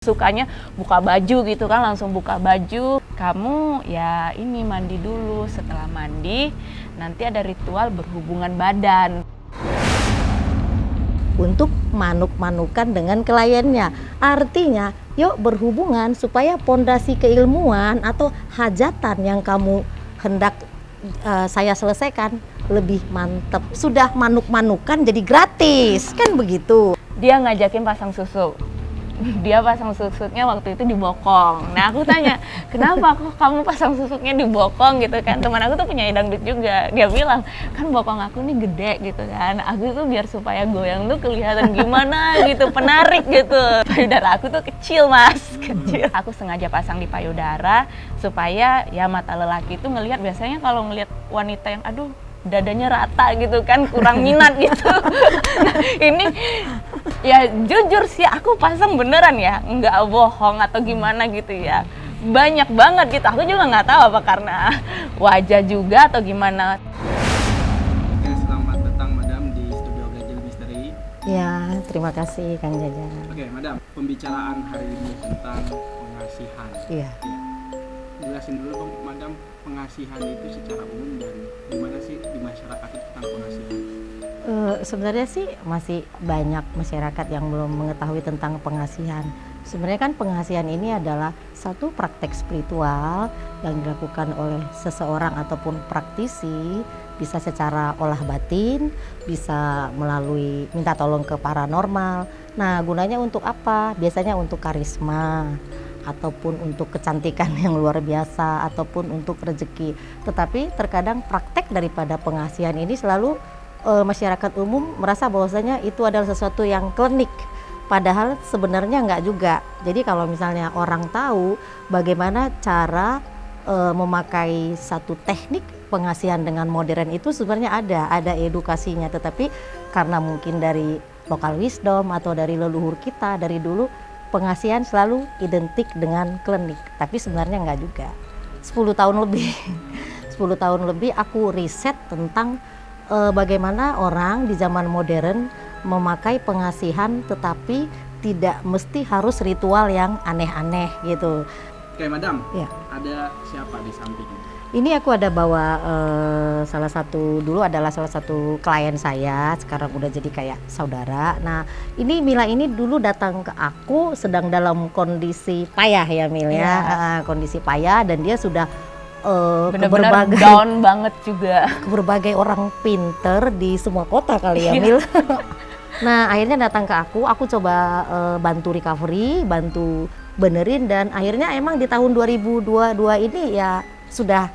Sukanya buka baju gitu kan, langsung buka baju. Kamu ya ini mandi dulu, setelah mandi nanti ada ritual berhubungan badan. Untuk manuk-manukan dengan kliennya. Artinya, yuk berhubungan supaya pondasi keilmuan atau hajatan yang kamu hendak saya selesaikan lebih mantep. Sudah manuk-manukan jadi gratis, kan begitu. Dia ngajakin pasang susuk. Dia pasang susuknya waktu itu di bokong. Nah aku tanya, kenapa kok kamu pasang susuknya di bokong gitu kan? Teman aku tuh penyanyi dangdut juga. Dia bilang, kan bokong aku nih gede gitu kan. Aku tuh biar supaya goyang tuh kelihatan gimana gitu, penarik gitu. Payudara aku tuh kecil mas, kecil. Aku sengaja pasang di payudara supaya ya mata lelaki itu ngelihat. Biasanya kalau ngelihat wanita yang aduh dadanya rata gitu kan, kurang minat gitu. Nah, ini ya jujur sih aku pasang beneran ya, nggak bohong atau gimana gitu ya. Banyak banget gitu, aku juga nggak tahu apa karena wajah juga atau gimana. Oke, selamat datang Madam di Studio Gajil Misteri. Ya, terima kasih Kang Jaja. Oke, Madam, pembicaraan hari ini tentang pengasihan. Iya. Jelasin dulu dong, Madam, pengasihan itu secara umum dan gimana sih di masyarakat itu tentang pengasihan? Sebenarnya sih masih banyak masyarakat yang belum mengetahui tentang pengasihan. Sebenarnya kan pengasihan ini adalah satu praktek spiritual yang dilakukan oleh seseorang ataupun praktisi, bisa secara olah batin, bisa melalui minta tolong ke paranormal. Nah, gunanya untuk apa? Biasanya untuk karisma, ataupun untuk kecantikan yang luar biasa, ataupun untuk rezeki. Tetapi terkadang praktek daripada pengasihan ini selalu masyarakat umum merasa bahwasanya itu adalah sesuatu yang klinik, padahal sebenarnya enggak juga. Jadi kalau misalnya orang tahu bagaimana cara memakai satu teknik pengasihan dengan modern, itu sebenarnya ada edukasinya, tetapi karena mungkin dari local wisdom atau dari leluhur kita dari dulu, pengasihan selalu identik dengan klinik, tapi sebenarnya enggak juga. 10 tahun lebih 10 tahun lebih aku riset tentang bagaimana orang di zaman modern memakai pengasihan, tetapi tidak mesti harus ritual yang aneh-aneh gitu. Oke, Madam, Ya. ada siapa di sampingnya? Ini aku ada bawa salah satu klien saya, sekarang udah jadi kayak saudara. Nah, ini Mila ini dulu datang ke aku sedang dalam kondisi payah ya Mil ya, kondisi payah, dan dia sudah Bener-bener down banget juga. ke berbagai orang pinter di semua kota kali ya Mil. Nah, akhirnya datang ke aku coba bantu recovery, bantu benerin, dan akhirnya emang di tahun 2022 ini ya sudah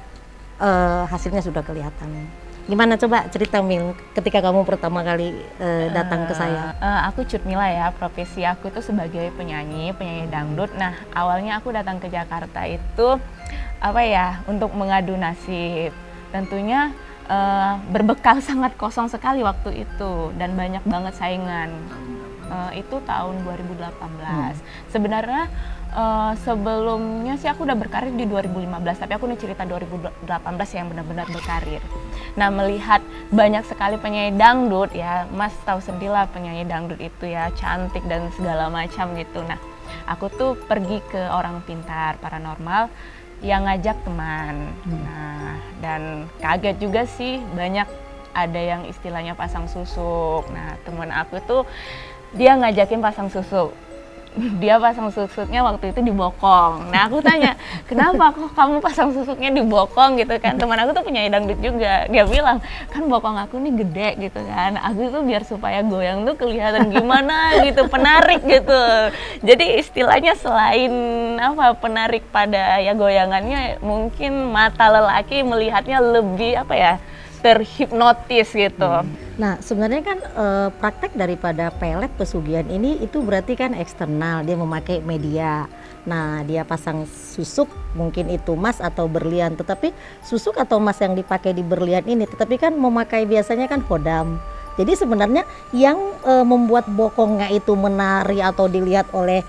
hasilnya sudah kelihatan. Gimana, coba cerita Mil, ketika kamu pertama kali datang ke saya? Aku Cut Mila ya, profesi aku itu sebagai penyanyi dangdut. Nah awalnya aku datang ke Jakarta itu apa ya, untuk mengadu nasib. Tentunya berbekal sangat kosong sekali waktu itu dan banyak banget saingan. Itu tahun 2018. Sebenarnya sebelumnya sih aku udah berkarir di 2015, tapi aku nih cerita 2018 yang benar-benar berkarir. Nah, melihat banyak sekali penyanyi dangdut ya, Mas tahu sendirilah penyanyi dangdut itu ya cantik dan segala macam gitu. Nah, aku tuh pergi ke orang pintar paranormal yang ngajak teman. Nah, dan kaget juga sih, banyak ada yang istilahnya pasang susuk. Nah, teman aku tuh dia ngajakin pasang susuk. Dia pasang susuknya waktu itu di bokong. Nah aku tanya, kenapa kok kamu pasang susuknya di bokong gitu kan? Teman aku tuh penyanyi dangdut juga. Dia bilang, kan bokong aku nih gede gitu kan. Aku tuh biar supaya goyang tuh kelihatan gimana gitu, penarik gitu. Jadi istilahnya selain apa, penarik pada ya goyangannya, mungkin mata lelaki melihatnya lebih apa ya, terhipnotis gitu. Nah, sebenarnya kan praktek daripada pelet pesugihan ini itu berarti kan eksternal, dia memakai media. Nah, dia pasang susuk, mungkin itu emas atau berlian, tetapi susuk atau emas yang dipakai di berlian ini, tetapi kan memakai biasanya kan hodam. Jadi sebenarnya yang membuat bokongnya itu menari atau dilihat oleh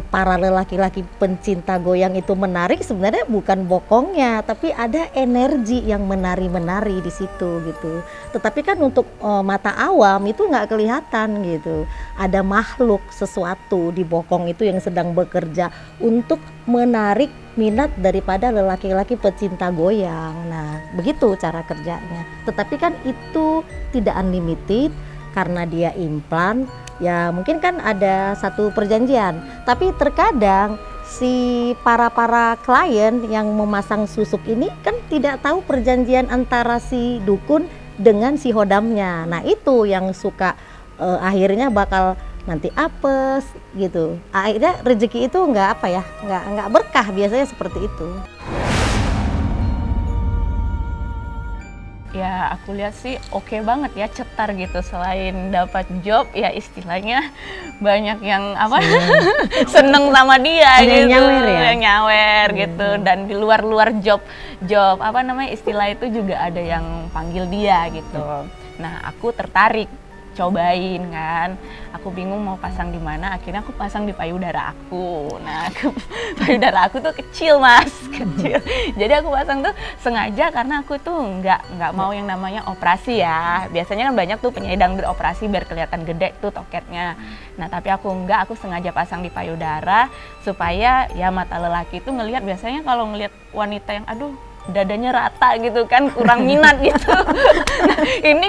para lelaki-laki pencinta goyang itu menarik, sebenarnya bukan bokongnya, tapi ada energi yang menari-menari di situ gitu. Tetapi kan untuk mata awam itu nggak kelihatan gitu. Ada makhluk sesuatu di bokong itu yang sedang bekerja untuk menarik minat daripada lelaki-laki pecinta goyang. Nah, begitu cara kerjanya. Tetapi kan itu tidak unlimited karena dia implan. Ya mungkin kan ada satu perjanjian, tapi terkadang si para klien yang memasang susuk ini kan tidak tahu perjanjian antara si dukun dengan si hodamnya. Nah itu yang suka akhirnya bakal nanti apes gitu. Akhirnya rezeki itu nggak berkah, biasanya seperti itu. Ya aku lihat sih oke banget ya, cetar gitu. Selain dapat job ya istilahnya banyak yang seneng sama dia ada gitu, yang nyawer ya? yang nyawer gitu. Dan di luar job istilah itu juga ada yang panggil dia gitu. Nah aku tertarik cobain kan, aku bingung mau pasang di mana, akhirnya aku pasang di payudara aku. Nah payudara aku tuh kecil mas, kecil, jadi aku pasang tuh sengaja karena aku tuh nggak mau yang namanya operasi ya. Biasanya kan banyak tuh penyanyi dangdut operasi biar kelihatan gede tuh toketnya. Nah tapi aku aku sengaja pasang di payudara supaya ya mata lelaki itu ngelihat. Biasanya kalau ngelihat wanita yang aduh dadanya rata gitu kan kurang minat gitu. Nah, ini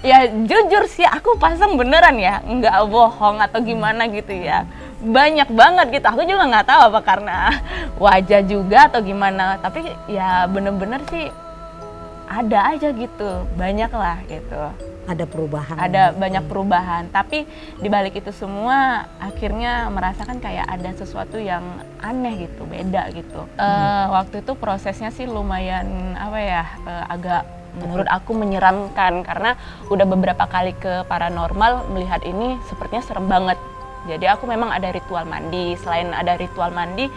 ya jujur sih aku pasang beneran ya, nggak bohong atau gimana gitu ya. Banyak banget gitu, aku juga nggak tahu apa karena wajah juga atau gimana, tapi ya bener-bener sih ada aja gitu, banyak lah gitu. Ada perubahan. Ada banyak perubahan, tapi dibalik itu semua akhirnya merasakan kayak ada sesuatu yang aneh gitu, beda gitu. Waktu itu prosesnya sih lumayan agak menurut aku menyeramkan karena udah beberapa kali ke paranormal melihat ini sepertinya serem banget. Jadi aku memang ada ritual mandi. Selain ada ritual mandi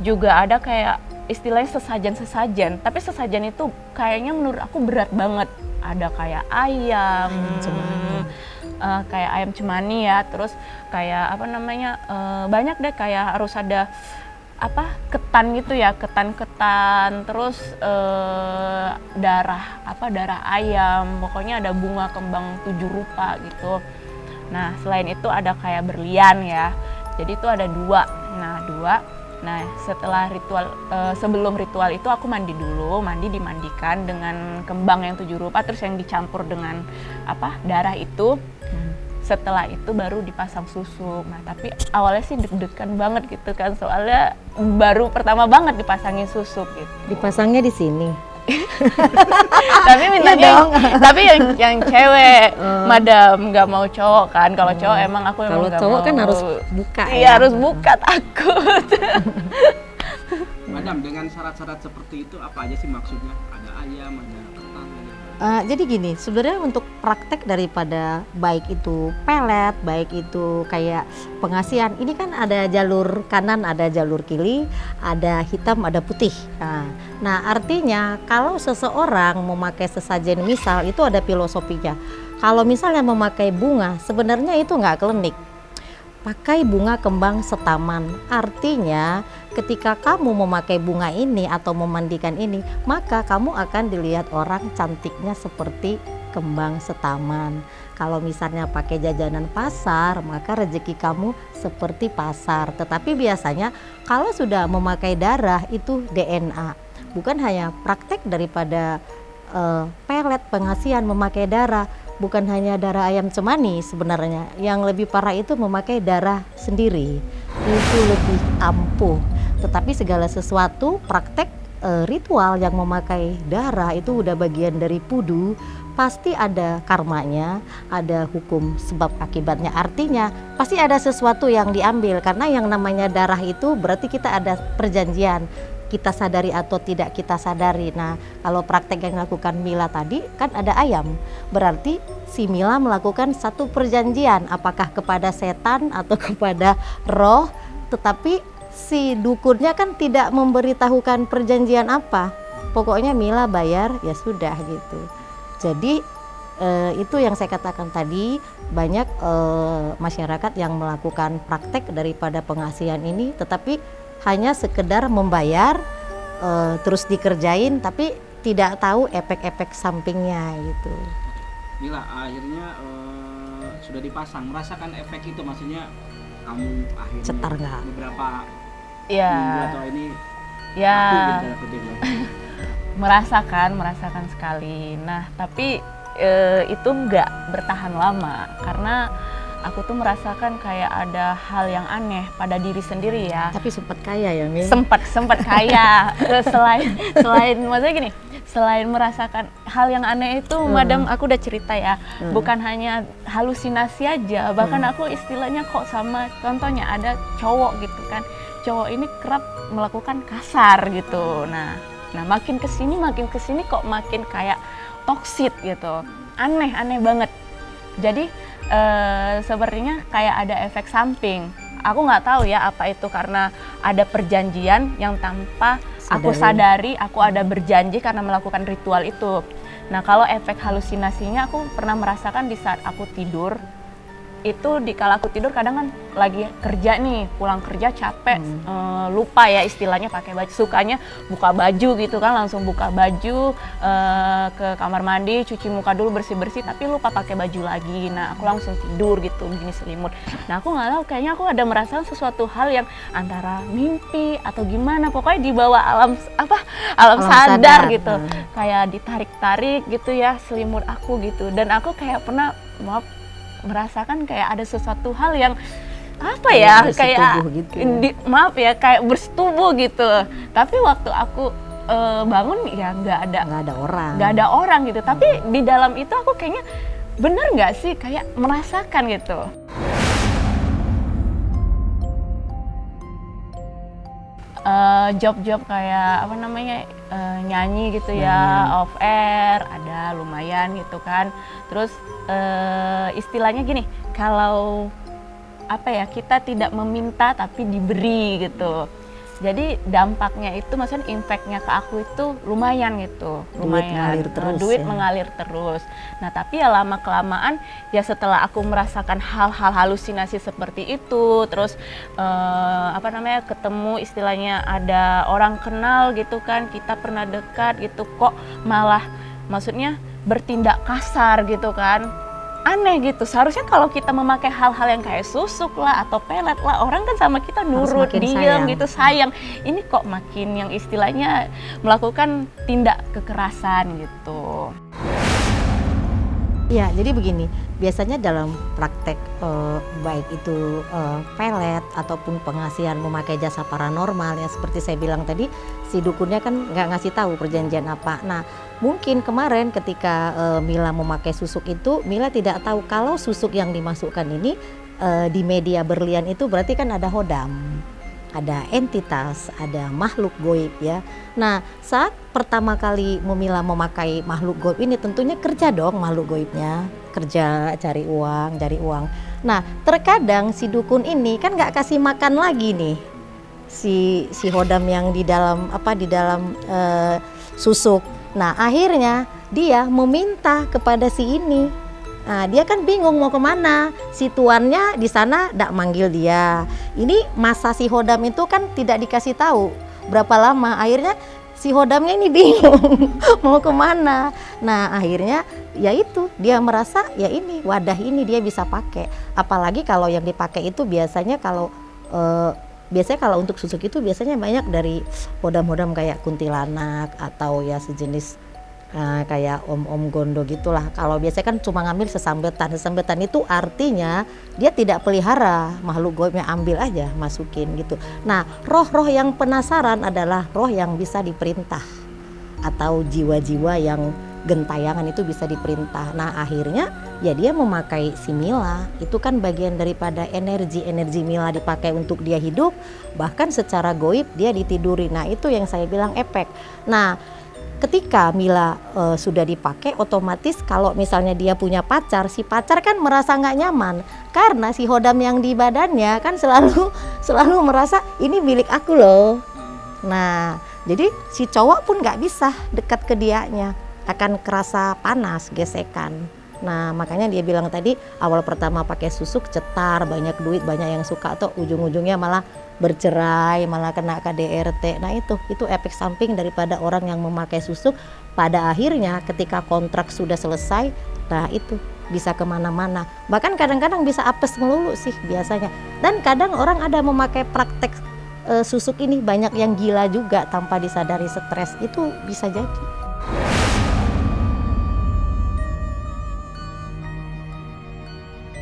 juga ada kayak istilahnya sesajen, tapi sesajen itu kayaknya menurut aku berat banget. Ada kayak ayam cemani, kayak ayam cemani ya, terus kayak banyak deh, kayak harus ada ketan gitu ya, ketan, terus darah ayam, pokoknya ada bunga kembang 7 rupa gitu. Nah selain itu ada kayak berlian ya, jadi itu ada 2. Nah setelah ritual, sebelum ritual itu aku mandi dulu, dimandikan dengan kembang yang 7 rupa, terus yang dicampur dengan darah itu. Setelah itu baru dipasang susuk. Nah tapi awalnya sih deg-degan banget gitu kan, soalnya baru pertama banget dipasangin susuk gitu. Dipasangnya di sini. Tapi mintanya tapi yang cewek, madam, nggak mau cowok kan. Kalau cowok emang aku Kalau cowok kan harus buka. Iya harus buka, takut. Madam, dengan syarat-syarat seperti itu apa aja sih maksudnya? Ada ayam, ada ketan, Jadi gini, sebenarnya untuk praktek daripada baik itu pelet, baik itu kayak pengasihan, ini kan ada jalur kanan, ada jalur kiri, ada hitam, ada putih. Nah artinya kalau seseorang memakai sesajen misal, itu ada filosofinya. Kalau misalnya memakai bunga, sebenarnya itu nggak klinik. Pakai bunga kembang setaman, artinya ketika kamu memakai bunga ini atau memandikan ini, maka kamu akan dilihat orang cantiknya seperti kembang setaman. Kalau misalnya pakai jajanan pasar, maka rezeki kamu seperti pasar. Tetapi biasanya kalau sudah memakai darah itu DNA, bukan hanya praktek daripada pelet pengasihan memakai darah. Bukan hanya darah ayam cemani sebenarnya, yang lebih parah itu memakai darah sendiri, itu lebih ampuh. Tetapi segala sesuatu praktek ritual yang memakai darah itu udah bagian dari pudu, pasti ada karmanya, ada hukum sebab akibatnya. Artinya pasti ada sesuatu yang diambil, karena yang namanya darah itu berarti kita ada perjanjian, kita sadari atau tidak kita sadari. Nah kalau praktek yang dilakukan Mila tadi kan ada ayam, berarti si Mila melakukan satu perjanjian, apakah kepada setan atau kepada roh, tetapi si dukunnya kan tidak memberitahukan perjanjian apa. Pokoknya Mila bayar ya sudah gitu. Jadi itu yang saya katakan tadi, banyak masyarakat yang melakukan praktek daripada pengasihan ini, tetapi hanya sekedar membayar, terus dikerjain, tapi tidak tahu efek-efek sampingnya gitu. Mila, akhirnya sudah dipasang, merasakan efek itu, maksudnya kamu akhirnya Cetar nggak? beberapa Ya, minggu atau ini ya. laku gitu dalam kutip ya. merasakan sekali. Nah, tapi itu nggak bertahan lama karena aku tuh merasakan kayak ada hal yang aneh pada diri sendiri ya. Tapi sempat kaya ya, Mil? Sempat kaya. Selain maksudnya gini, selain merasakan hal yang aneh itu, Madam, aku udah cerita ya, bukan hanya halusinasi aja, bahkan aku istilahnya kok sama, contohnya ada cowok gitu kan, cowok ini kerap melakukan kasar gitu. Nah makin kesini kok makin kayak toksit gitu, aneh banget. Jadi sepertinya kayak ada efek samping. Aku nggak tahu ya apa itu karena ada perjanjian yang tanpa aku sadari aku ada berjanji karena melakukan ritual itu. Nah, kalau efek halusinasinya aku pernah merasakan di saat aku tidur. Itu kala aku tidur kadang kan lagi kerja nih, pulang kerja capek, lupa ya istilahnya pakai baju, sukanya buka baju gitu kan, langsung buka baju ke kamar mandi, cuci muka dulu bersih-bersih, tapi lupa pakai baju lagi. Nah, aku langsung tidur gitu, begini selimut. Nah, aku nggak tahu, kayaknya aku ada merasakan sesuatu hal yang antara mimpi atau gimana, pokoknya di bawah alam sadar gitu, kayak ditarik-tarik gitu ya selimut aku gitu. Dan aku kayak pernah merasakan kayak ada sesuatu hal yang apa ya, kayak gitu. Kayak bersetubuh gitu. Tapi waktu aku bangun ya nggak ada orang gitu. Tapi di dalam itu aku kayaknya bener nggak sih kayak merasakan gitu. Job-job kayak apa namanya, nyanyi gitu ya, off air ada lumayan gitu kan. Terus istilahnya gini, kalau apa ya, kita tidak meminta tapi diberi gitu. Jadi dampaknya itu, maksudnya impactnya ke aku itu lumayan gitu, duit mengalir terus. Nah, tapi ya lama kelamaan ya setelah aku merasakan hal-hal halusinasi seperti itu, terus ketemu istilahnya ada orang kenal gitu kan, kita pernah dekat gitu, kok malah maksudnya bertindak kasar gitu kan. Aneh gitu, seharusnya kalau kita memakai hal-hal yang kayak susuk lah atau pelet lah, orang kan sama kita nurut, diam gitu, sayang. Ini kok makin yang istilahnya melakukan tindak kekerasan gitu. Ya, jadi begini, biasanya dalam praktek baik itu pelet ataupun pengasihan memakai jasa paranormal ya, seperti saya bilang tadi, si dukunnya kan nggak ngasih tahu perjanjian apa. Nah, mungkin kemarin ketika Mila memakai susuk itu, Mila tidak tahu kalau susuk yang dimasukkan ini di media berlian itu berarti kan ada hodam, ada entitas, ada makhluk goib ya. Nah, saat pertama kali Mila memakai makhluk goib ini, tentunya kerja dong makhluk goibnya, kerja cari uang. Nah, terkadang si dukun ini kan nggak kasih makan lagi nih si hodam yang di dalam susuk. Nah, akhirnya dia meminta kepada si ini. Nah, dia kan bingung mau kemana, si tuannya di sana ndak manggil dia. Ini masa si hodam itu kan tidak dikasih tahu berapa lama. Akhirnya si hodamnya ini bingung mau kemana. Nah, akhirnya ya itu, dia merasa ya ini wadah ini dia bisa pakai. Apalagi kalau yang dipakai itu biasanya kalau untuk susuk itu biasanya banyak dari hodam-hodam kayak kuntilanak atau ya sejenis kayak om-om gondo gitulah. Kalau biasanya kan cuma ngambil sesambetan itu artinya dia tidak pelihara makhluk goibnya, ambil aja masukin gitu. Nah, roh-roh yang penasaran adalah roh yang bisa diperintah atau jiwa-jiwa yang gentayangan itu bisa diperintah. Nah, akhirnya ya dia memakai si Mila, itu kan bagian daripada energi Mila dipakai untuk dia hidup, bahkan secara goib dia ditiduri. Nah, itu yang saya bilang efek. Nah, ketika Mila sudah dipakai, otomatis kalau misalnya dia punya pacar, si pacar kan merasa nggak nyaman karena si hodam yang di badannya kan selalu merasa ini milik aku loh. Nah, jadi si cowok pun nggak bisa dekat ke dianya, akan kerasa panas, gesekan. Nah makanya dia bilang tadi awal pertama pakai susuk cetar, banyak duit, banyak yang suka, atau ujung-ujungnya malah bercerai, malah kena KDRT. Nah itu efek samping daripada orang yang memakai susuk. Pada akhirnya ketika kontrak sudah selesai, nah itu bisa kemana-mana, bahkan kadang-kadang bisa apes melulu sih biasanya. Dan kadang orang ada memakai praktek susuk ini banyak yang gila juga tanpa disadari stres, itu bisa jadi.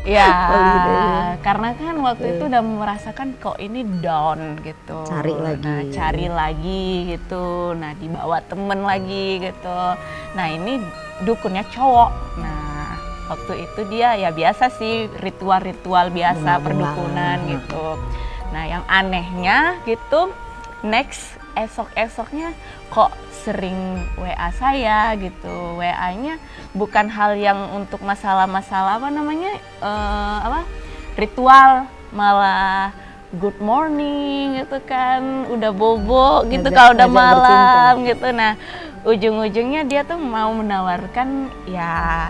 Ya, Holiday. karena kan waktu itu udah merasakan kok ini down gitu. Cari lagi. Nah, cari lagi gitu. Nah, dibawa temen lagi gitu. Nah, ini dukunnya cowok. Nah, waktu itu dia ya biasa sih ritual-ritual biasa perdukunan gitu. Nah, yang anehnya gitu, next esok-esoknya kok sering WA saya gitu. WA-nya bukan hal yang untuk masalah-masalah ritual, malah good morning gitu kan, udah bobo gitu kalau udah malam gitu. Nah, ujung-ujungnya dia tuh mau menawarkan ya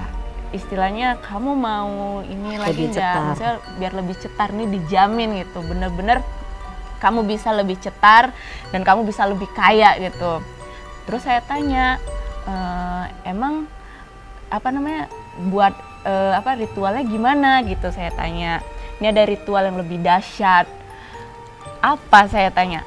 istilahnya kamu mau ini lagi nggak, misalnya biar lebih cetar nih dijamin gitu, bener-bener kamu bisa lebih cetar dan kamu bisa lebih kaya gitu. Terus saya tanya, emang buat ritualnya gimana gitu, saya tanya. Ini ada ritual yang lebih dahsyat. Apa, saya tanya.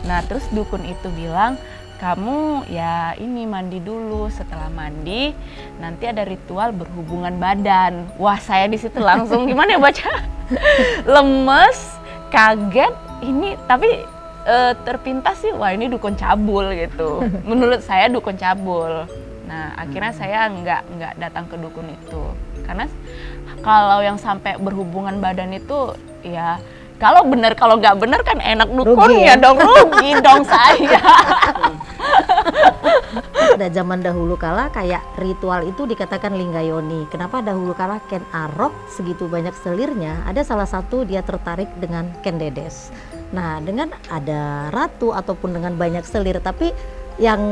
Nah terus dukun itu bilang, kamu ya ini mandi dulu, setelah mandi nanti ada ritual berhubungan badan. Wah saya di situ langsung gimana ya baca, lemes, kaget. Ini tapi terpintas sih, wah ini dukun cabul gitu. Menurut saya dukun cabul. Nah akhirnya saya nggak datang ke dukun itu, karena kalau yang sampai berhubungan badan itu ya kalau benar, kalau nggak benar kan enak dukunnya dong, rugi dong saya. Pada zaman dahulu kala kayak ritual itu dikatakan linggayoni. Kenapa dahulu kala Ken Arok segitu banyak selirnya, ada salah satu dia tertarik dengan Ken Dedes. Nah dengan ada ratu ataupun dengan banyak selir, tapi yang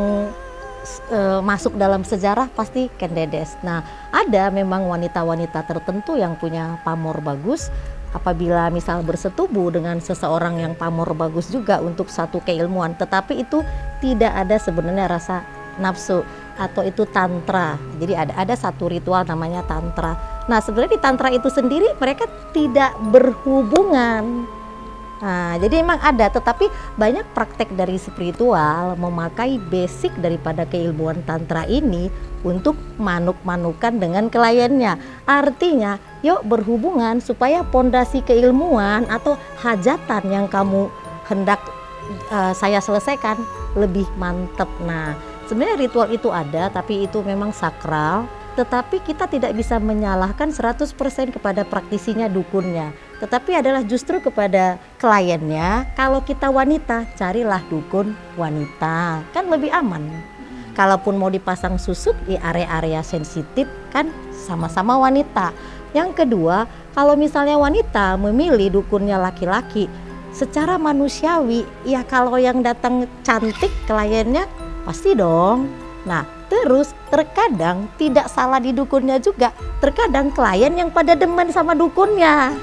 masuk dalam sejarah pasti Ken Dedes. Nah ada memang wanita-wanita tertentu yang punya pamor bagus, apabila misal bersetubuh dengan seseorang yang pamor bagus juga untuk satu keilmuan, tetapi itu tidak ada sebenarnya rasa nafsu, atau itu tantra. Jadi ada satu ritual namanya tantra. Nah sebenarnya di tantra itu sendiri mereka tidak berhubungan. Nah, jadi memang ada, tetapi banyak praktek dari spiritual memakai basic daripada keilmuan tantra ini untuk manuk-manukan dengan kliennya. Artinya, yuk berhubungan supaya pondasi keilmuan atau hajatan yang kamu hendak saya selesaikan lebih mantap. Nah, sebenarnya ritual itu ada, tapi itu memang sakral. Tetapi kita tidak bisa menyalahkan 100% kepada praktisinya, dukunnya. Tetapi adalah justru kepada kliennya, kalau kita wanita, carilah dukun wanita, kan lebih aman. Kalaupun mau dipasang susuk di area-area sensitif, kan sama-sama wanita. Yang kedua, kalau misalnya wanita memilih dukunnya laki-laki, secara manusiawi, ya kalau yang datang cantik kliennya, pasti dong. Nah, terus terkadang tidak salah di dukunnya juga, terkadang klien yang pada demen sama dukunnya.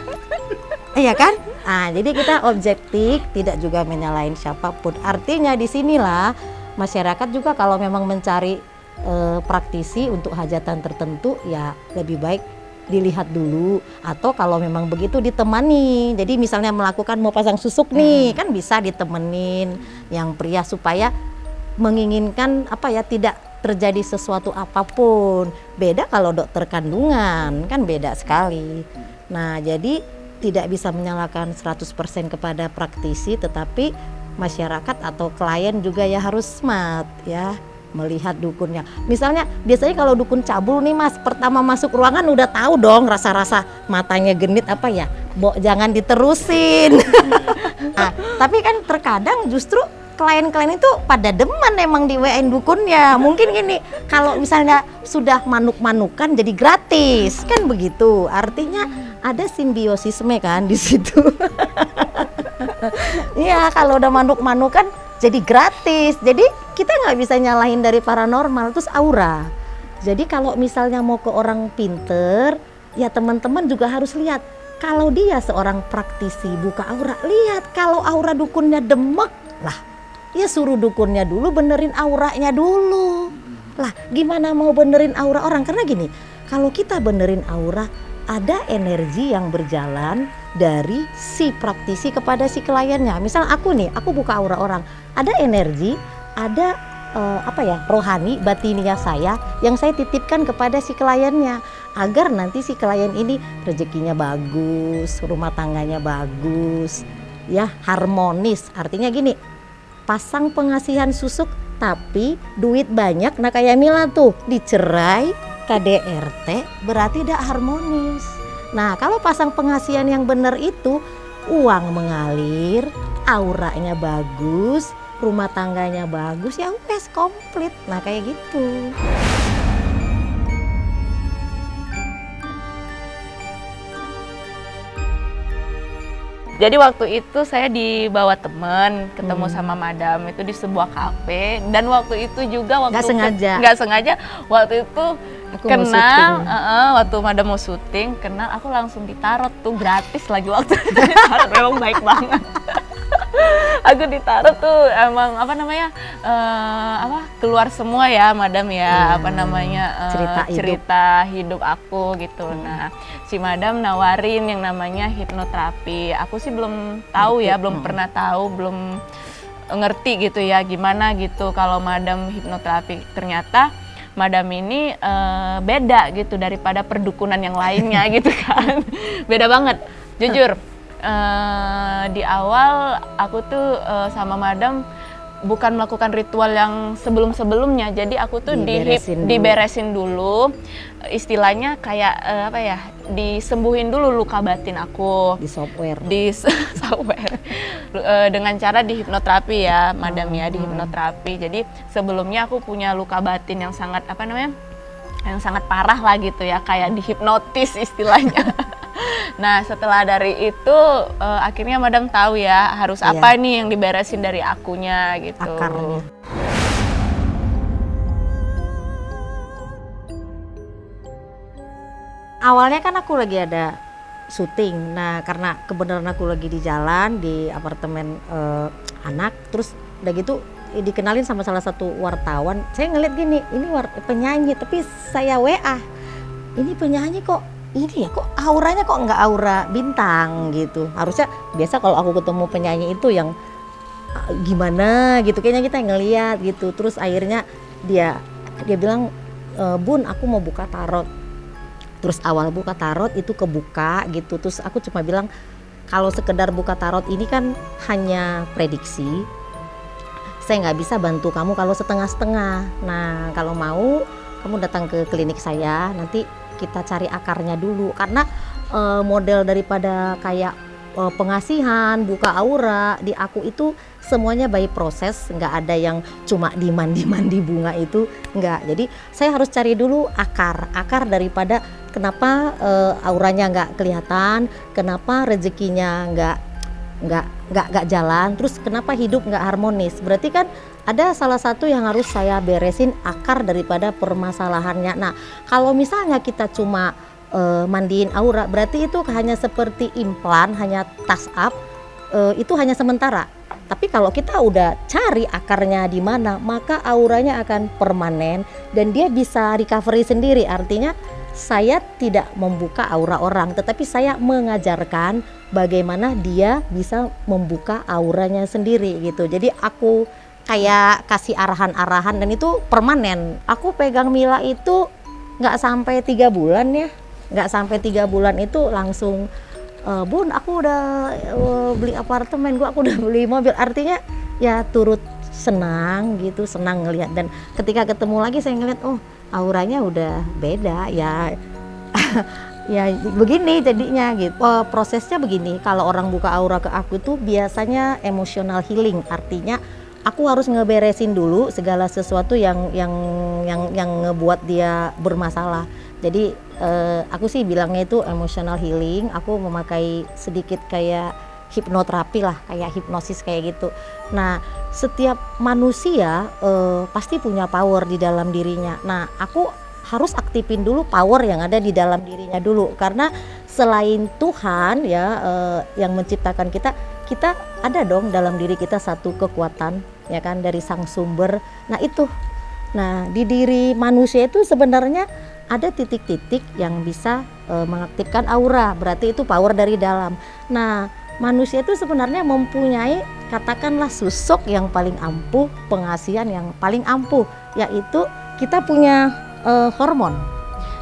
Iya kan? Nah, jadi kita objektif, tidak juga menyalahin siapapun. Artinya disinilah masyarakat juga kalau memang mencari praktisi untuk hajatan tertentu, ya lebih baik dilihat dulu, atau kalau memang begitu ditemani. Jadi misalnya melakukan mau pasang susuk nih, kan bisa ditemenin yang pria supaya menginginkan tidak terjadi sesuatu apapun. Beda kalau dokter kandungan, kan beda sekali. Nah jadi tidak bisa menyalahkan 100% kepada praktisi, tetapi masyarakat atau klien juga ya harus smart ya melihat dukunnya. Misalnya biasanya kalau dukun cabul nih Mas, pertama masuk ruangan udah tahu dong rasa-rasa matanya genit jangan diterusin. Nah, tapi kan terkadang justru klien-klien itu pada demen emang di WN dukunnya. Mungkin gini, kalau misalnya sudah manuk-manukan jadi gratis, kan begitu. Artinya ada simbiosisme kan di situ. Iya, kalau udah manuk-manukan jadi gratis. Jadi kita nggak bisa nyalahin dari paranormal, terus aura. Jadi kalau misalnya mau ke orang pinter, ya teman-teman juga harus lihat. Kalau dia seorang praktisi buka aura, lihat kalau aura dukunnya demek, lah ya suruh dukunnya dulu benerin auranya dulu. Lah gimana mau benerin aura orang? Karena gini, kalau kita benerin aura, ada energi yang berjalan dari si praktisi kepada si kliennya. Misal aku nih, aku buka aura orang, ada energi, ada rohani, batinia saya yang saya titipkan kepada si kliennya agar nanti si klien ini rezekinya bagus, rumah tangganya bagus, ya harmonis. Artinya gini, pasang pengasihan susuk tapi duit banyak, nah kayak Mila tuh dicerai KDRT berarti tidak harmonis. Nah kalau pasang pengasihan yang benar itu uang mengalir, auranya bagus, rumah tangganya bagus, ya wes komplit. Nah kayak gitu. Jadi waktu itu saya dibawa teman ketemu sama madam itu di sebuah kafe, dan waktu itu juga nggak sengaja waktu itu Aku kenal waktu madam mau syuting, kenal, aku langsung ditarot tuh gratis lagi waktu itu. Memang baik banget. Aku ditaruh tuh emang keluar semua ya madam ya, cerita hidup aku gitu. Nah si madam nawarin yang namanya hipnoterapi. Aku sih belum tahu ya, belum pernah tahu, belum ngerti gitu ya gimana gitu kalau madam hipnoterapi. Ternyata madam ini beda gitu daripada perdukunan yang lainnya gitu kan. Beda banget jujur. Di awal aku tuh sama madam bukan melakukan ritual yang sebelum-sebelumnya, jadi aku tuh diberesin dulu, istilahnya kayak disembuhin dulu luka batin aku di software dengan cara di hipnoterapi ya madam ya, di hipnoterapi. Jadi sebelumnya aku punya luka batin yang sangat yang sangat parah lah gitu ya, kayak dihipnotis istilahnya. Nah setelah dari itu akhirnya madam tahu ya harus apa nih yang diberesin dari akunya gitu. Akarnya. Awalnya kan aku lagi ada syuting. Nah karena kebenaran aku lagi di jalan di apartemen anak, terus udah gitu dikenalin sama salah satu wartawan. Saya ngeliat gini, ini penyanyi tapi saya WA, ini penyanyi kok ini ya, kok auranya kok nggak aura bintang gitu. Harusnya biasa kalau aku ketemu penyanyi itu yang gimana gitu, kayaknya kita ngeliat gitu. Terus akhirnya dia bilang, Bun aku mau buka tarot. Terus awal buka tarot itu kebuka gitu. Terus aku cuma bilang kalau sekedar buka tarot ini kan hanya prediksi, saya nggak bisa bantu kamu kalau setengah-setengah. Nah kalau mau kamu datang ke klinik saya, nanti kita cari akarnya dulu, karena model daripada kayak pengasihan, buka aura di aku itu semuanya by proses, nggak ada yang cuma dimandi bunga itu, nggak. Jadi saya harus cari dulu akar daripada kenapa auranya nggak kelihatan, kenapa rezekinya nggak jalan, terus kenapa hidup nggak harmonis. Berarti kan ada salah satu yang harus saya beresin, akar daripada permasalahannya. Nah kalau misalnya kita cuma mandiin aura, berarti itu hanya seperti implan, hanya touch up, itu hanya sementara. Tapi kalau kita udah cari akarnya di mana, maka auranya akan permanen dan dia bisa recovery sendiri. Artinya saya tidak membuka aura orang, tetapi saya mengajarkan bagaimana dia bisa membuka auranya sendiri gitu. Jadi aku kayak kasih arahan-arahan dan itu permanen. Aku pegang Mila itu nggak sampai 3 bulan ya, nggak sampai 3 bulan itu langsung Bun aku udah beli apartemen, aku udah beli mobil. Artinya ya turut senang gitu, senang ngelihat. Dan ketika ketemu lagi saya ngeliat, oh auranya udah beda ya. Ya begini jadinya gitu. Prosesnya begini, kalau orang buka aura ke aku tuh biasanya emotional healing. Artinya aku harus ngeberesin dulu segala sesuatu yang ngebuat dia bermasalah. Jadi aku sih bilangnya itu emotional healing. Aku memakai sedikit kayak hipnoterapi lah, kayak hipnosis kayak gitu. Nah setiap manusia pasti punya power di dalam dirinya. Nah aku harus aktifin dulu power yang ada di dalam dirinya dulu, karena selain Tuhan ya yang menciptakan kita, kita ada dong dalam diri kita satu kekuatan ya kan dari sang sumber. Nah itu, nah di diri manusia itu sebenarnya ada titik-titik yang bisa mengaktifkan aura, berarti itu power dari dalam. Nah manusia itu sebenarnya mempunyai katakanlah susuk yang paling ampuh, pengasihan yang paling ampuh, yaitu kita punya hormon.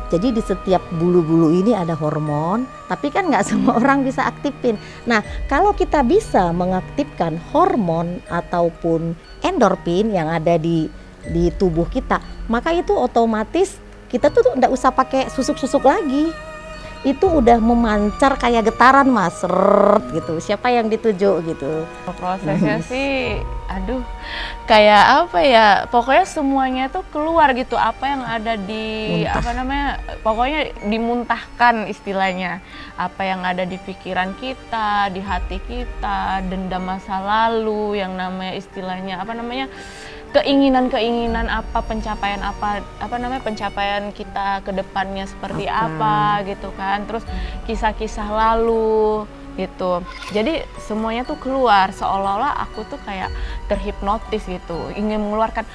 Jadi di setiap bulu-bulu ini ada hormon, tapi kan nggak semua orang bisa aktifin. Nah kalau kita bisa mengaktifkan hormon ataupun endorfin yang ada di tubuh kita, maka itu otomatis kita tuh nggak usah pakai susuk-susuk lagi. Itu udah memancar kayak getaran mas, seret gitu. Siapa yang dituju gitu. Prosesnya sih, aduh, kayak apa ya? Pokoknya semuanya tuh keluar gitu. Apa yang ada di Muntah. apa namanya? Pokoknya dimuntahkan istilahnya. Apa yang ada di pikiran kita, di hati kita, dendam masa lalu, yang namanya istilahnya apa namanya? Keinginan-keinginan apa namanya pencapaian kita ke depannya seperti apa gitu kan, terus kisah-kisah lalu gitu. Jadi semuanya tuh keluar, seolah-olah aku tuh kayak terhipnotis gitu, ingin mengeluarkan,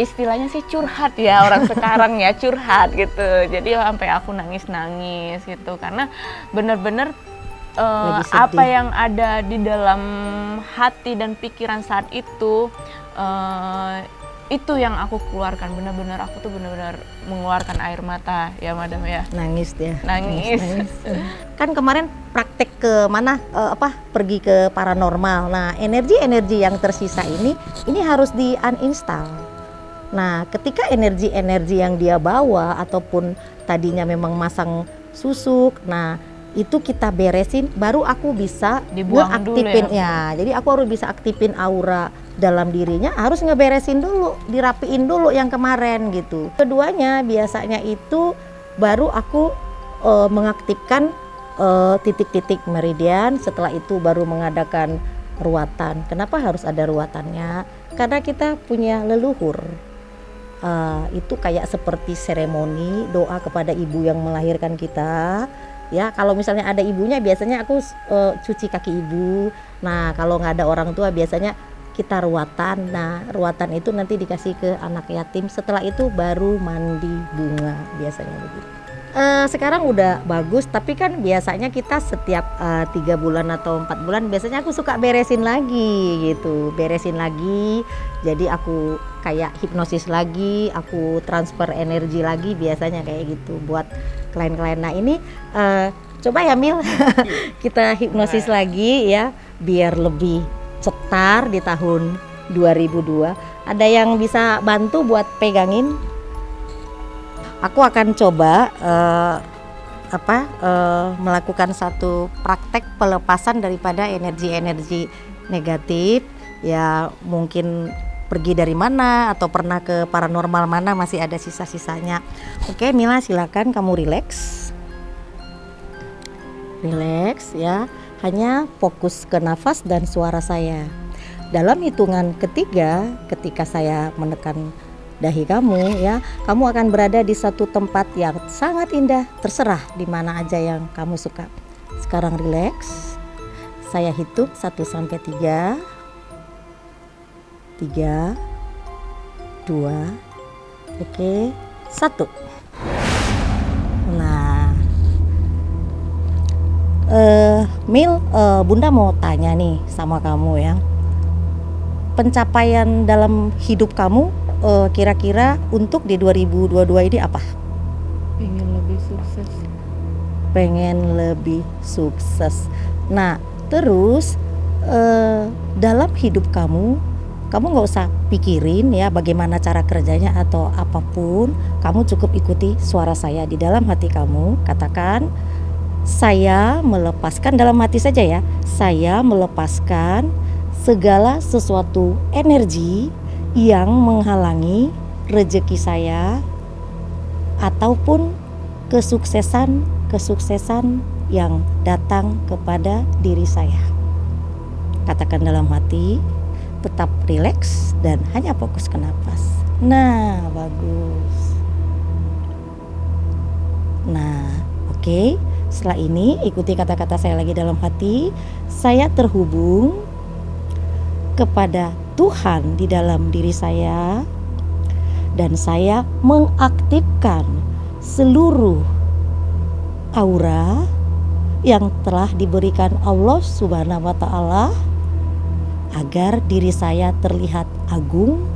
istilahnya sih curhat ya orang sekarang ya, curhat gitu. Jadi sampai aku nangis-nangis gitu karena bener-bener Lagi sedih. apa yang ada di dalam hati dan pikiran saat itu yang aku keluarkan. Benar-benar aku tuh benar-benar mengeluarkan air mata ya madam ya, Nangis dia. nangis. Kan kemarin praktek ke mana pergi ke paranormal. Nah energi-energi yang tersisa ini harus di uninstall. Nah ketika energi-energi yang dia bawa ataupun tadinya memang masang susuk, nah itu kita beresin, baru aku bisa Dibuang dulu ngeaktifin ya. ya. Jadi aku harus bisa aktifin aura dalam dirinya, harus ngeberesin dulu, dirapiin dulu yang kemarin gitu. Keduanya biasanya itu baru aku mengaktifkan titik-titik meridian. Setelah itu baru mengadakan ruatan. Kenapa harus ada ruatannya? Karena kita punya leluhur. Itu kayak seperti seremoni doa kepada ibu yang melahirkan kita. Ya, kalau misalnya ada ibunya biasanya aku cuci kaki ibu. Nah, kalau nggak ada orang tua biasanya kita ruatan. Nah, ruatan itu nanti dikasih ke anak yatim. Setelah itu baru mandi bunga biasanya begitu. Sekarang udah bagus, tapi kan biasanya kita setiap 3 bulan atau 4 bulan biasanya aku suka beresin lagi gitu, beresin lagi. Jadi aku kayak hipnosis lagi, aku transfer energi lagi biasanya kayak gitu buat klien-klien. Nah ini coba ya Mil, kita hipnosis lagi ya biar lebih cetar di tahun 2002. Ada yang bisa bantu buat pegangin? Aku akan coba melakukan satu praktek pelepasan daripada energi-energi negatif ya, mungkin pergi dari mana atau pernah ke paranormal mana, masih ada sisa-sisanya. Oke Mila, silakan kamu rileks ya, hanya fokus ke nafas dan suara saya. Dalam hitungan ketiga, ketika saya menekan dahi kamu ya, kamu akan berada di satu tempat yang sangat indah, terserah di mana aja yang kamu suka. Sekarang rileks. Saya hitung 1 sampai 3. 3 2 oke 1. Nah Mil, Bunda mau tanya nih sama kamu ya, pencapaian dalam hidup kamu kira-kira untuk di 2022 ini apa? Pengen lebih sukses. Pengen lebih sukses. Nah terus dalam hidup kamu nggak usah pikirin ya bagaimana cara kerjanya atau apapun, kamu cukup ikuti suara saya di dalam hati kamu. Katakan, saya melepaskan, dalam hati saja ya, saya melepaskan segala sesuatu energi yang menghalangi rezeki saya ataupun kesuksesan yang datang kepada diri saya. Katakan dalam hati, tetap rileks dan hanya fokus ke nafas. Nah, bagus. Nah, oke. Setelah ini ikuti kata-kata saya lagi dalam hati. Saya terhubung kepada Tuhan di dalam diri saya dan saya mengaktifkan seluruh aura yang telah diberikan Allah Subhanahu wa taala agar diri saya terlihat agung,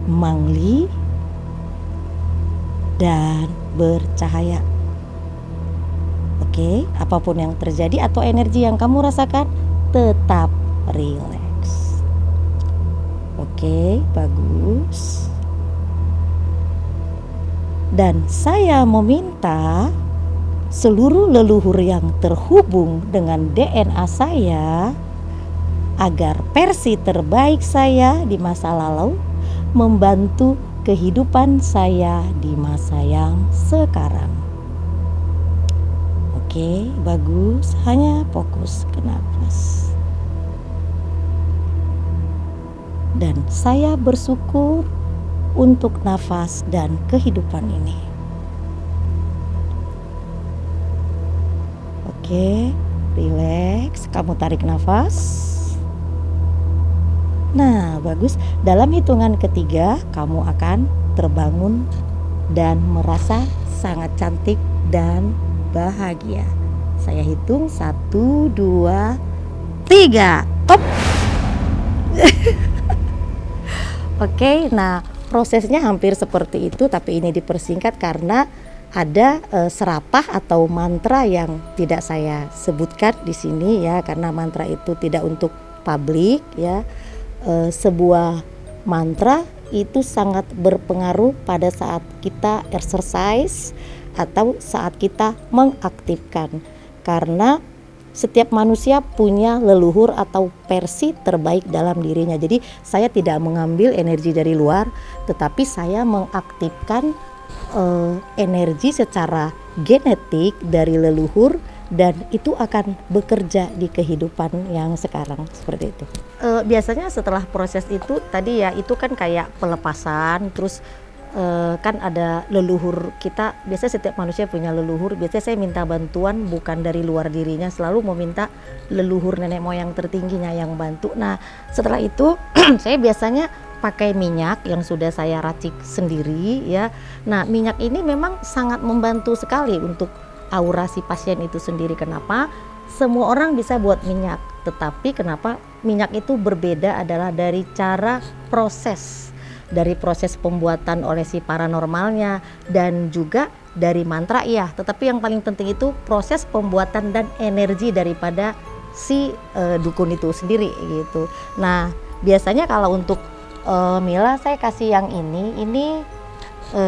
mangli, dan bercahaya. Oke, apapun yang terjadi atau energi yang kamu rasakan, tetap relax. Oke, bagus. Dan saya meminta seluruh leluhur yang terhubung dengan DNA saya agar versi terbaik saya di masa lalu membantu kehidupan saya di masa yang sekarang. Oke, bagus. Hanya fokus ke nafas. Dan saya bersyukur untuk nafas dan kehidupan ini. Oke, relax. Kamu tarik nafas. Nah, bagus. Dalam hitungan ketiga, kamu akan terbangun dan merasa sangat cantik dan bahagia. Saya hitung 1, 2, 3. Op. Oke, nah prosesnya hampir seperti itu, tapi ini dipersingkat karena ada serapah atau mantra yang tidak saya sebutkan di sini ya, karena mantra itu tidak untuk publik ya. Sebuah mantra itu sangat berpengaruh pada saat kita exercise atau saat kita mengaktifkan, karena setiap manusia punya leluhur atau versi terbaik dalam dirinya. Jadi saya tidak mengambil energi dari luar, tetapi saya mengaktifkan energi secara genetik dari leluhur, dan itu akan bekerja di kehidupan yang sekarang seperti itu. Biasanya setelah proses itu tadi ya, itu kan kayak pelepasan, terus kan ada leluhur kita. Biasanya setiap manusia punya leluhur. Biasanya saya minta bantuan bukan dari luar dirinya, selalu meminta leluhur nenek moyang tertingginya yang bantu. Nah setelah itu saya biasanya pakai minyak yang sudah saya racik sendiri ya. Nah minyak ini memang sangat membantu sekali untuk aura si pasien itu sendiri. Kenapa? Semua orang bisa buat minyak, tetapi kenapa minyak itu berbeda adalah dari cara proses, dari proses pembuatan oleh si paranormalnya dan juga dari mantra ya, tetapi yang paling penting itu proses pembuatan dan energi daripada si dukun itu sendiri gitu. Nah biasanya kalau untuk Mila saya kasih yang ini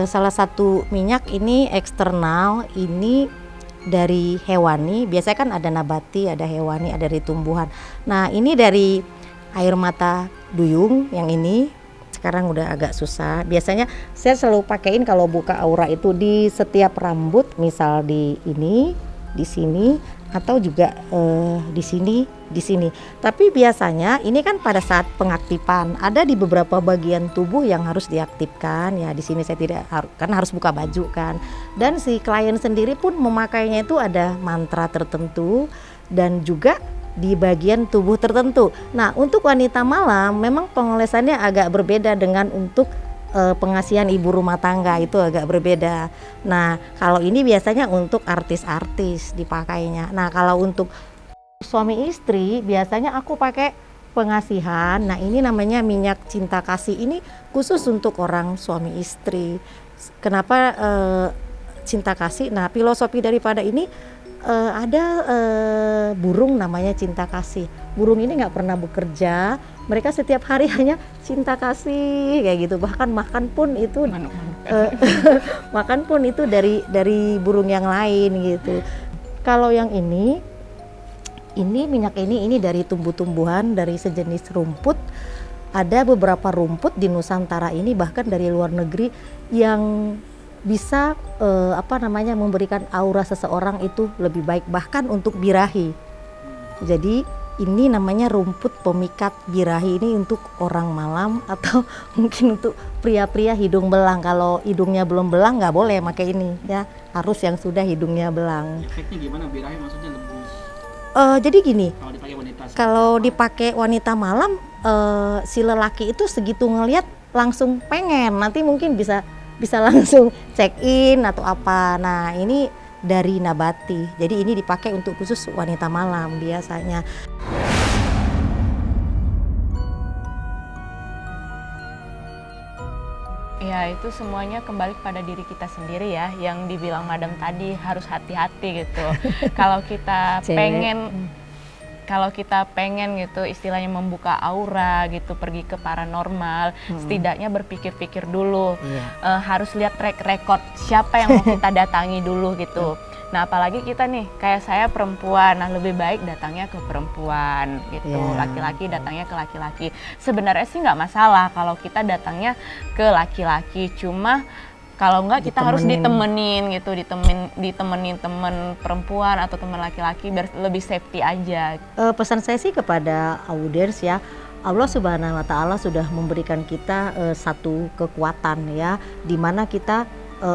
salah satu minyak ini eksternal, ini dari hewani. Biasanya kan ada nabati, ada hewani, ada dari tumbuhan. Nah ini dari air mata duyung yang ini. Sekarang udah agak susah. Biasanya saya selalu pakaiin kalau buka aura itu di setiap rambut, misal di ini, di sini, atau juga di sini, di sini. Tapi biasanya ini kan pada saat pengaktifan ada di beberapa bagian tubuh yang harus diaktifkan. Ya di sini saya tidak kan harus buka baju kan. Dan si klien sendiri pun memakainya itu ada mantra tertentu dan juga di bagian tubuh tertentu. Nah untuk wanita malam memang pengolesannya agak berbeda dengan untuk pengasihan ibu rumah tangga, itu agak berbeda. Nah kalau ini biasanya untuk artis-artis dipakainya. Nah kalau untuk suami istri biasanya aku pakai pengasihan. Nah ini namanya minyak cinta kasih, ini khusus untuk orang suami istri. Kenapa cinta kasih? Nah filosofi daripada ini ada burung namanya cinta kasih. Burung ini nggak pernah bekerja, mereka setiap hari hanya cinta kasih kayak gitu. Bahkan makan pun itu makan pun itu dari burung yang lain gitu. Kalau yang ini minyak ini dari tumbuh-tumbuhan, dari sejenis rumput. Ada beberapa rumput di Nusantara ini bahkan dari luar negeri yang bisa memberikan aura seseorang itu lebih baik, bahkan untuk birahi. Jadi ini namanya rumput pemikat birahi ini untuk orang malam atau mungkin untuk pria-pria hidung belang. Kalau hidungnya belum belang nggak boleh pakai ini ya, harus yang sudah hidungnya belang. Efeknya gimana birahi maksudnya lebih Jadi gini, kalau dipakai wanita? kalau dipakai wanita malam, si lelaki itu segitu ngelihat langsung pengen, nanti mungkin bisa langsung check in atau apa. Nah ini dari nabati, jadi ini dipakai untuk khusus wanita malam biasanya. Ya itu semuanya kembali pada diri kita sendiri ya, yang dibilang Madam tadi harus hati-hati gitu. Kalau kita pengen gitu istilahnya membuka aura gitu, pergi ke paranormal, setidaknya berpikir-pikir dulu. Harus lihat track record siapa yang mau kita datangi dulu gitu. Nah apalagi kita nih, kayak saya perempuan, nah lebih baik datangnya ke perempuan gitu, laki-laki datangnya ke laki-laki. Sebenarnya sih nggak masalah kalau kita datangnya ke laki-laki, cuma kalau nggak kita harus ditemenin gitu, ditemenin temen perempuan atau temen laki-laki biar lebih safety aja. Pesan saya sih kepada audiens ya, Allah Subhanahu wa Ta'ala sudah memberikan kita satu kekuatan ya, dimana kita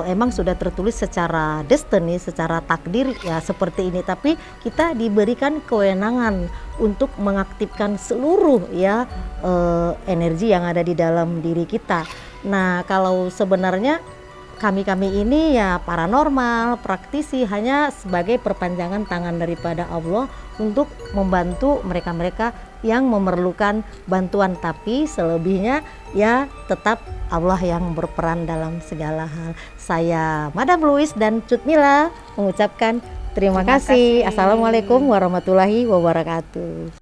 emang sudah tertulis secara destiny, secara takdir ya seperti ini, tapi kita diberikan kewenangan untuk mengaktifkan seluruh ya energi yang ada di dalam diri kita. Nah kalau sebenarnya kami ini ya paranormal, praktisi, hanya sebagai perpanjangan tangan daripada Allah untuk membantu mereka-mereka yang memerlukan bantuan, tapi selebihnya ya tetap Allah yang berperan dalam segala hal. Saya Madam Louis dan Cut Mila mengucapkan terima kasih. Assalamualaikum warahmatullahi wabarakatuh.